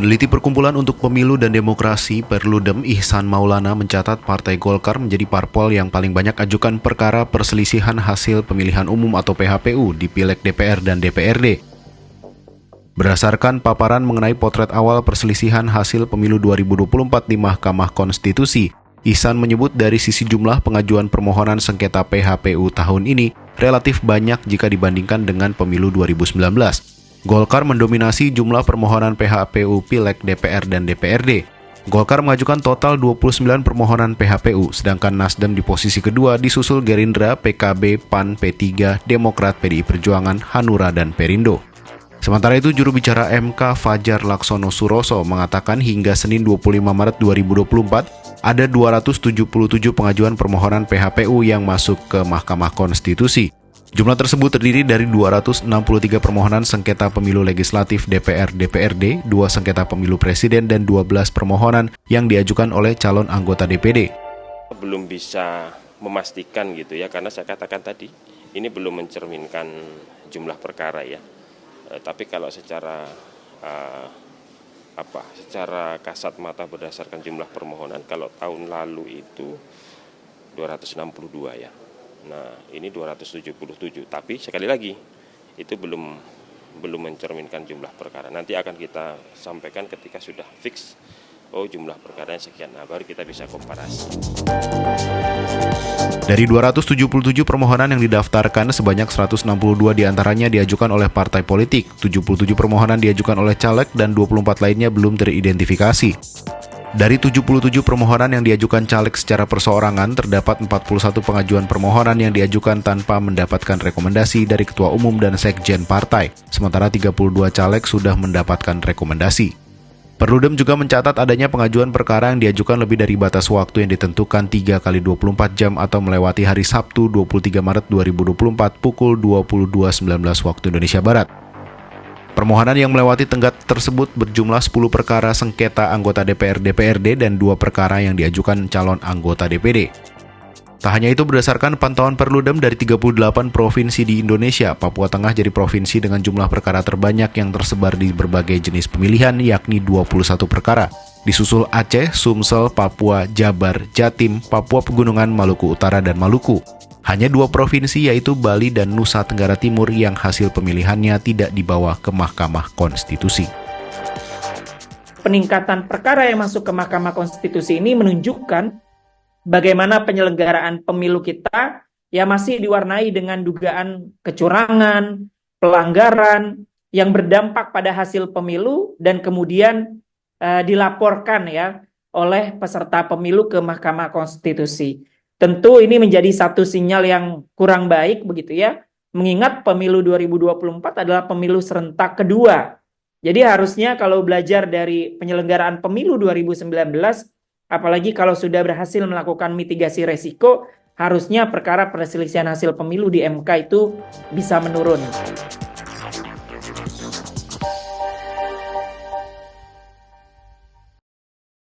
Peneliti Perkumpulan untuk Pemilu dan Demokrasi Perludem Ihsan Maulana mencatat Partai Golkar menjadi parpol yang paling banyak ajukan perkara perselisihan hasil pemilihan umum atau PHPU di Pileg DPR dan DPRD. Berdasarkan paparan mengenai potret awal perselisihan hasil pemilu 2024 di Mahkamah Konstitusi, Ihsan menyebut dari sisi jumlah pengajuan permohonan sengketa PHPU tahun ini relatif banyak jika dibandingkan dengan pemilu 2019. Golkar mendominasi jumlah permohonan PHPU Pileg DPR dan DPRD. Golkar mengajukan total 29 permohonan PHPU, sedangkan Nasdem di posisi kedua disusul Gerindra, PKB, PAN, P3, Demokrat, PDI Perjuangan, Hanura, dan Perindo. Sementara itu, juru bicara MK Fajar Laksono Suroso mengatakan hingga Senin 25 Maret 2024, ada 277 pengajuan permohonan PHPU yang masuk ke Mahkamah Konstitusi. Jumlah tersebut terdiri dari 263 permohonan sengketa pemilu legislatif DPR-DPRD, 2 sengketa pemilu presiden, dan 12 permohonan yang diajukan oleh calon anggota DPD. Belum bisa memastikan gitu ya, karena saya katakan tadi, ini belum mencerminkan jumlah perkara ya. Tapi kalau secara kasat mata berdasarkan jumlah permohonan, kalau tahun lalu itu 262 ya. Nah, ini 277, tapi sekali lagi itu belum mencerminkan jumlah perkara. Nanti akan kita sampaikan ketika sudah fix, jumlah perkara sekian, nah baru kita bisa komparasi. Dari 277 permohonan yang didaftarkan, sebanyak 162 diantaranya diajukan oleh partai politik, 77 permohonan diajukan oleh caleg, dan 24 lainnya belum teridentifikasi. Dari 77 permohonan yang diajukan caleg secara perseorangan, terdapat 41 pengajuan permohonan yang diajukan tanpa mendapatkan rekomendasi dari Ketua Umum dan Sekjen Partai, sementara 32 caleg sudah mendapatkan rekomendasi. Perludem juga mencatat adanya pengajuan perkara yang diajukan lebih dari batas waktu yang ditentukan 3 kali 24 jam atau melewati hari Sabtu 23 Maret 2024 pukul 22.19 waktu Indonesia Barat. Permohonan yang melewati tenggat tersebut berjumlah 10 perkara sengketa anggota DPR-DPRD dan 2 perkara yang diajukan calon anggota DPD. Tak hanya itu, berdasarkan pantauan Perludem dari 38 provinsi di Indonesia, Papua Tengah jadi provinsi dengan jumlah perkara terbanyak yang tersebar di berbagai jenis pemilihan, yakni 21 perkara. Disusul Aceh, Sumsel, Papua, Jabar, Jatim, Papua Pegunungan, Maluku Utara, dan Maluku. Hanya 2 provinsi yaitu Bali dan Nusa Tenggara Timur yang hasil pemilihannya tidak dibawa ke Mahkamah Konstitusi. Peningkatan perkara yang masuk ke Mahkamah Konstitusi ini menunjukkan bagaimana penyelenggaraan pemilu kita yang masih diwarnai dengan dugaan kecurangan, pelanggaran yang berdampak pada hasil pemilu dan kemudian dilaporkan ya oleh peserta pemilu ke Mahkamah Konstitusi. Tentu ini menjadi satu sinyal yang kurang baik begitu ya, mengingat pemilu 2024 adalah pemilu serentak kedua. Jadi harusnya kalau belajar dari penyelenggaraan pemilu 2019, apalagi kalau sudah berhasil melakukan mitigasi resiko, harusnya perkara perselisihan hasil pemilu di MK itu bisa menurun.